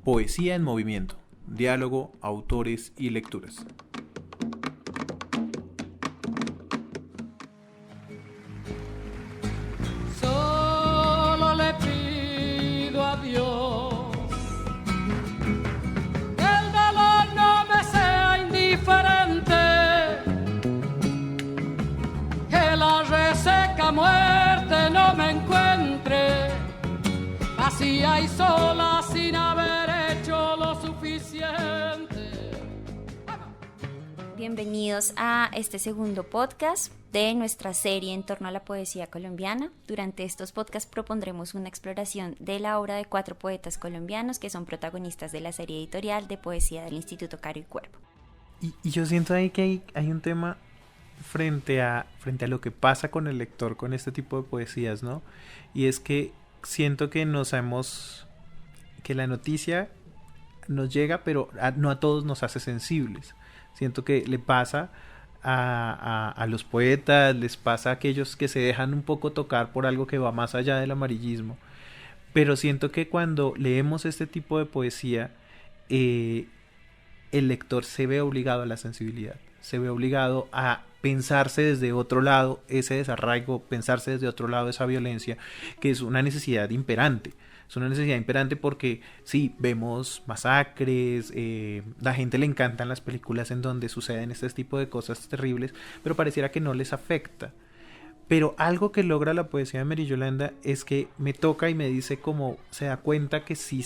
Poesía en movimiento, diálogo, autores y lecturas. Solo le pido a Dios que el dolor no me sea indiferente, que la reseca muerte no me encuentre vacía y sola sin haber hecho lo suficiente. Bienvenidos a este segundo podcast de nuestra serie en torno a la poesía colombiana. Durante estos podcasts propondremos una exploración de la obra de 4 poetas colombianos que son protagonistas de la serie editorial de poesía del Instituto Caro y Cuervo. Y yo siento ahí que hay un tema frente a lo que pasa con el lector con este tipo de poesías, ¿no? Y es que siento que que la noticia nos llega, pero no a todos nos hace sensibles. Siento que le pasa a los poetas, les pasa a aquellos que se dejan un poco tocar por algo que va más allá del amarillismo. Pero siento que cuando leemos este tipo de poesía, el lector se ve obligado a la sensibilidad, se ve obligado a pensarse desde otro lado ese desarraigo, pensarse desde otro lado esa violencia, que es una necesidad imperante. Es una necesidad imperante porque sí, vemos masacres, la gente le encantan las películas en donde suceden este tipo de cosas terribles, pero pareciera que no les afecta. Pero algo que logra la poesía de Mary Yolanda es que me toca y me dice como se da cuenta que sí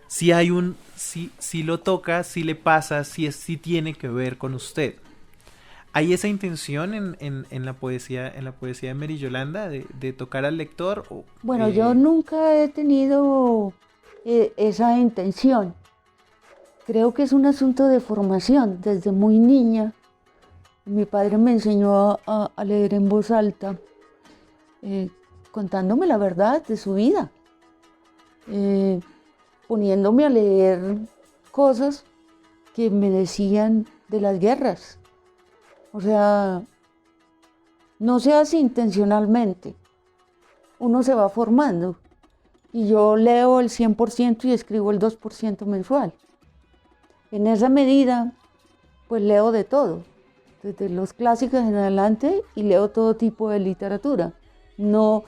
si lo toca, si le pasa, si tiene que ver con usted. ¿Hay esa intención en la poesía de Mary Yolanda de tocar al lector? Bueno, yo nunca he tenido esa intención. Creo que es un asunto de formación. Desde muy niña, mi padre me enseñó a leer en voz alta, contándome la verdad de su vida, poniéndome a leer cosas que me decían de las guerras. O sea, no se hace intencionalmente, uno se va formando y yo leo el 100% y escribo el 2% mensual. En esa medida, pues leo de todo, desde los clásicos en adelante y leo todo tipo de literatura. No,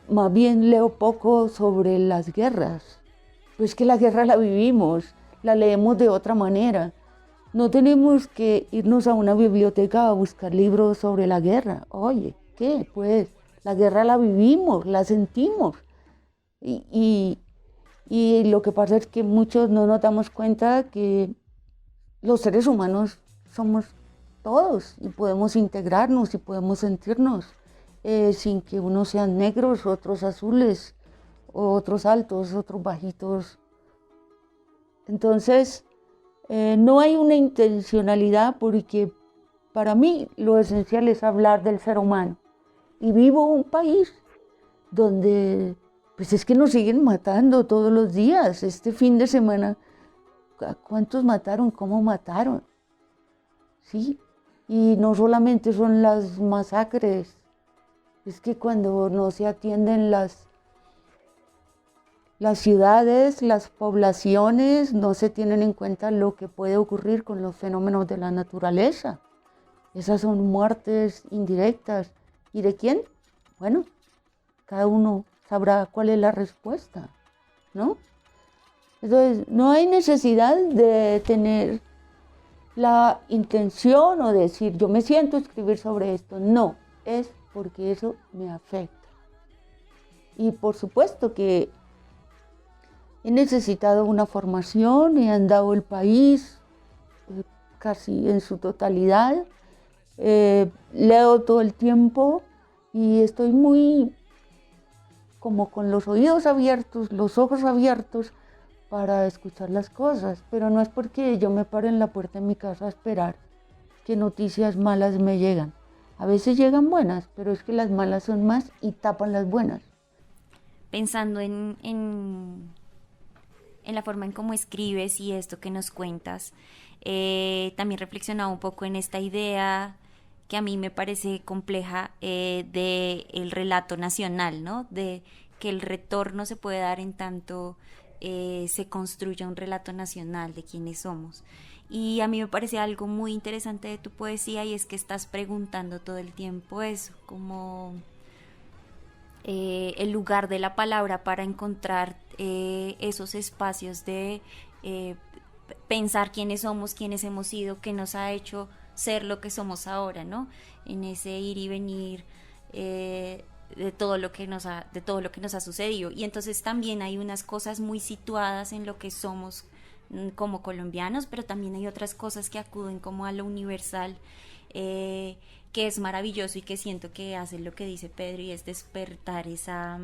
más bien leo poco sobre las guerras, pues que la guerra la vivimos, la leemos de otra manera. No tenemos que irnos a una biblioteca a buscar libros sobre la guerra. Oye, ¿qué? Pues la guerra la vivimos, la sentimos. Y lo que pasa es que muchos no nos damos cuenta que los seres humanos somos todos y podemos integrarnos y podemos sentirnos sin que unos sean negros, otros azules, otros altos, otros bajitos. Entonces, no hay una intencionalidad porque para mí lo esencial es hablar del ser humano. Y vivo en un país donde pues es que nos siguen matando todos los días. Este fin de semana, ¿cuántos mataron? ¿Cómo mataron? ¿Sí? Y no solamente son las masacres, es que cuando no se atienden las ciudades, las poblaciones, no se tienen en cuenta lo que puede ocurrir con los fenómenos de la naturaleza. Esas son muertes indirectas. ¿Y de quién? Bueno, cada uno sabrá cuál es la respuesta, ¿no? Entonces, no hay necesidad de tener la intención o decir, yo me siento a escribir sobre esto. No, es porque eso me afecta. Y por supuesto que he necesitado una formación, he andado el país casi en su totalidad, leo todo el tiempo y estoy muy como con los oídos abiertos, los ojos abiertos para escuchar las cosas, pero no es porque yo me pare en la puerta de mi casa a esperar que noticias malas me llegan. A veces llegan buenas, pero es que las malas son más y tapan las buenas. Pensando en la forma en cómo escribes y esto que nos cuentas, también reflexionaba un poco en esta idea que a mí me parece compleja del relato nacional, ¿no? De que el retorno se puede dar en tanto se construya un relato nacional de quiénes somos. Y a mí me parece algo muy interesante de tu poesía, y es que estás preguntando todo el tiempo eso, como el lugar de la palabra para encontrar esos espacios de pensar quiénes somos, quiénes hemos sido, qué nos ha hecho ser lo que somos ahora, ¿no? En ese ir y venir de todo lo que nos ha sucedido. Y entonces también hay unas cosas muy situadas en lo que somos como colombianos, pero también hay otras cosas que acuden como a lo universal, que es maravilloso y que siento que hace lo que dice Pedro, y es despertar esa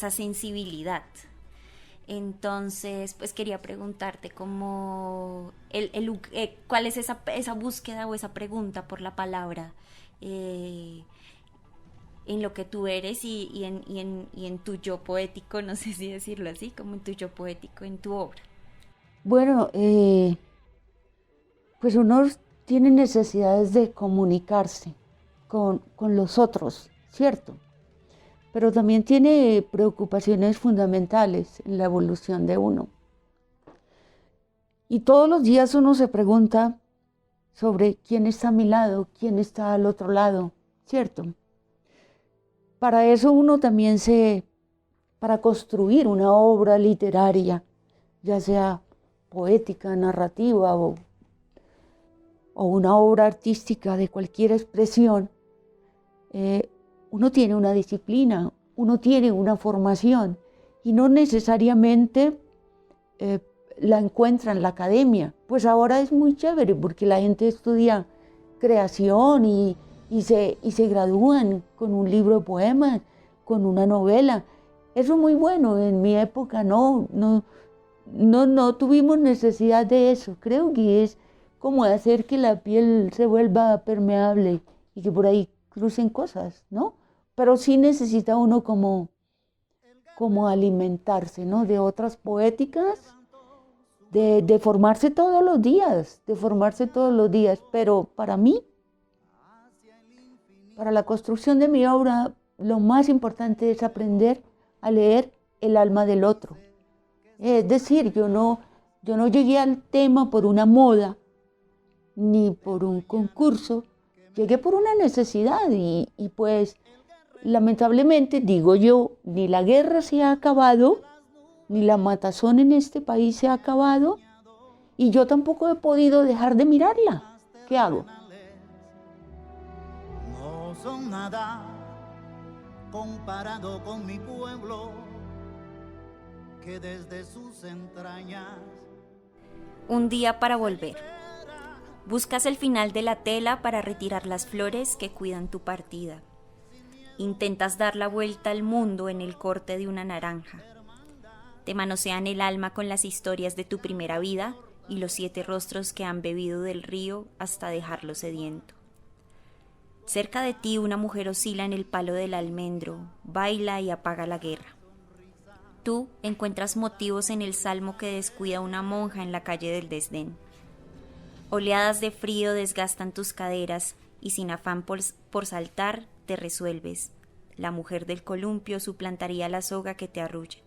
sensibilidad. Entonces, pues quería preguntarte cómo cuál es esa búsqueda o esa pregunta por la palabra en lo que tú eres y en tu yo poético, no sé si decirlo así, como en tu yo poético, en tu obra. Bueno, pues uno tiene necesidades de comunicarse con los otros, ¿cierto? Pero también tiene preocupaciones fundamentales en la evolución de uno. Y todos los días uno se pregunta sobre quién está a mi lado, quién está al otro lado, ¿cierto? Para eso uno también para construir una obra literaria, ya sea poética, narrativa o una obra artística de cualquier expresión, uno tiene una disciplina, uno tiene una formación, y no necesariamente la encuentra en la academia. Pues ahora es muy chévere porque la gente estudia creación y se gradúan con un libro de poemas, con una novela. Eso es muy bueno. En mi época no tuvimos necesidad de eso. Creo que es como hacer que la piel se vuelva permeable y que por ahí crucen cosas, ¿no? Pero sí necesita uno como alimentarse, ¿no? De otras poéticas, de formarse todos los días, Pero para mí, para la construcción de mi obra, lo más importante es aprender a leer el alma del otro. Es decir, yo no llegué al tema por una moda, ni por un concurso, llegué por una necesidad y pues lamentablemente, digo yo, ni la guerra se ha acabado, ni la matazón en este país se ha acabado, y yo tampoco he podido dejar de mirarla. ¿Qué hago? No son nada comparado con mi pueblo, que desde sus entrañas... Un día para volver. Buscas el final de la tela para retirar las flores que cuidan tu partida. Intentas dar la vuelta al mundo en el corte de una naranja. Te manosean el alma con las historias de tu primera vida y los 7 rostros que han bebido del río hasta dejarlo sediento. Cerca de ti una mujer oscila en el palo del almendro, baila y apaga la guerra. Tú encuentras motivos en el salmo que descuida una monja en la calle del desdén. Oleadas de frío desgastan tus caderas y sin afán por saltar te resuelves. La mujer del columpio suplantaría la soga que te arrulla.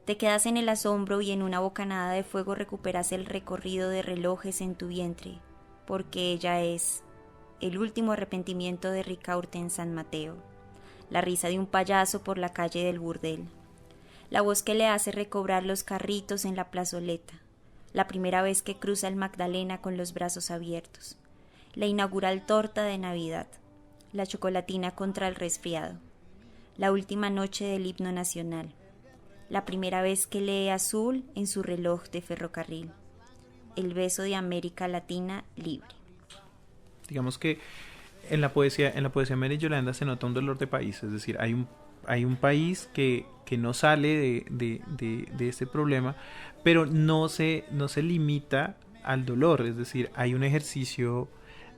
Te quedas en el asombro y en una bocanada de fuego recuperas el recorrido de relojes en tu vientre, porque ella es el último arrepentimiento de Ricaurte en San Mateo, la risa de un payaso por la calle del burdel, la voz que le hace recobrar los carritos en la plazoleta, la primera vez que cruza el Magdalena con los brazos abiertos, la inaugural torta de Navidad, la chocolatina contra el resfriado, la última noche del himno nacional, la primera vez que lee azul en su reloj de ferrocarril, el beso de América Latina libre. Digamos que en la poesía Mary Yolanda se nota un dolor de país, es decir, hay un país que no sale de este problema, pero no se limita al dolor, es decir, hay un ejercicio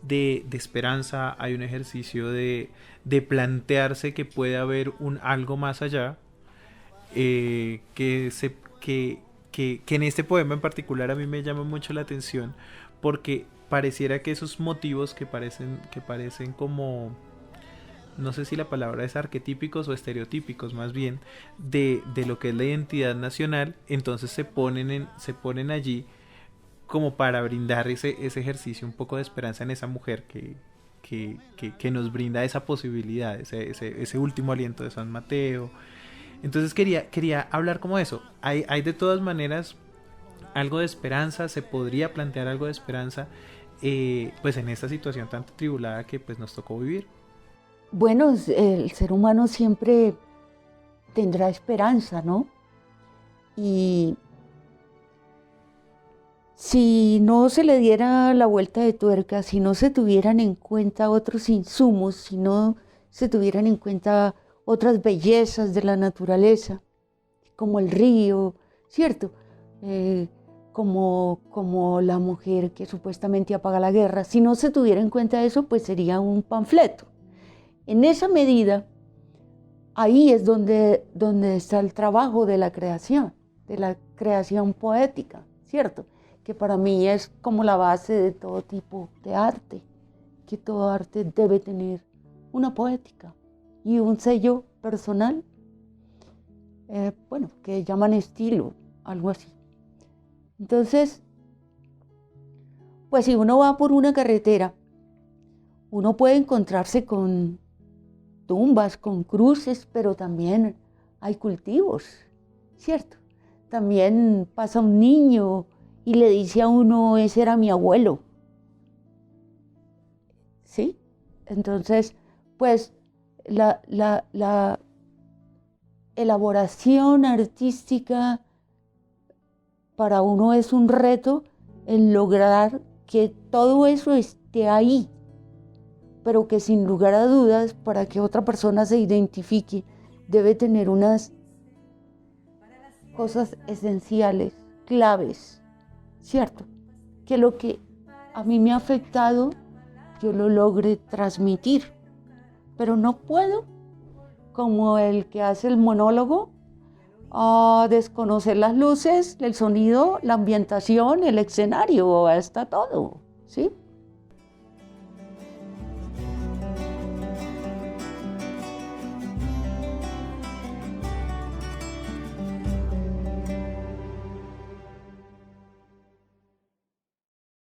de esperanza, hay un ejercicio de plantearse que puede haber algo más allá, que en este poema en particular a mí me llama mucho la atención, porque pareciera que esos motivos que parecen no sé si la palabra es arquetípicos o estereotípicos más bien, de lo que es la identidad nacional, entonces se ponen allí como para brindar ese ejercicio un poco de esperanza en esa mujer que nos brinda esa posibilidad, ese último aliento de San Mateo. Entonces quería hablar como eso. Hay de todas maneras algo de esperanza, se podría plantear algo de esperanza, pues en esta situación tan tribulada que pues nos tocó vivir. Bueno, el ser humano siempre tendrá esperanza, ¿no? Y si no se le diera la vuelta de tuerca, si no se tuvieran en cuenta otros insumos, si no se tuvieran en cuenta otras bellezas de la naturaleza, como el río, ¿cierto? Como la mujer que supuestamente apaga la guerra. Si no se tuviera en cuenta eso, pues sería un panfleto. En esa medida, ahí es donde está el trabajo de la creación poética, ¿cierto? Que para mí es como la base de todo tipo de arte, que todo arte debe tener una poética y un sello personal, que llaman estilo, algo así. Entonces, pues si uno va por una carretera, uno puede encontrarse con tumbas, con cruces, pero también hay cultivos, ¿cierto? También pasa un niño y le dice a uno, ese era mi abuelo, ¿sí? Entonces, pues la elaboración artística para uno es un reto en lograr que todo eso esté ahí, pero que sin lugar a dudas, para que otra persona se identifique, debe tener unas cosas esenciales, claves, ¿cierto? Que lo que a mí me ha afectado, yo lo logre transmitir, pero no puedo, como el que hace el monólogo, desconocer las luces, el sonido, la ambientación, el escenario, hasta todo, ¿sí?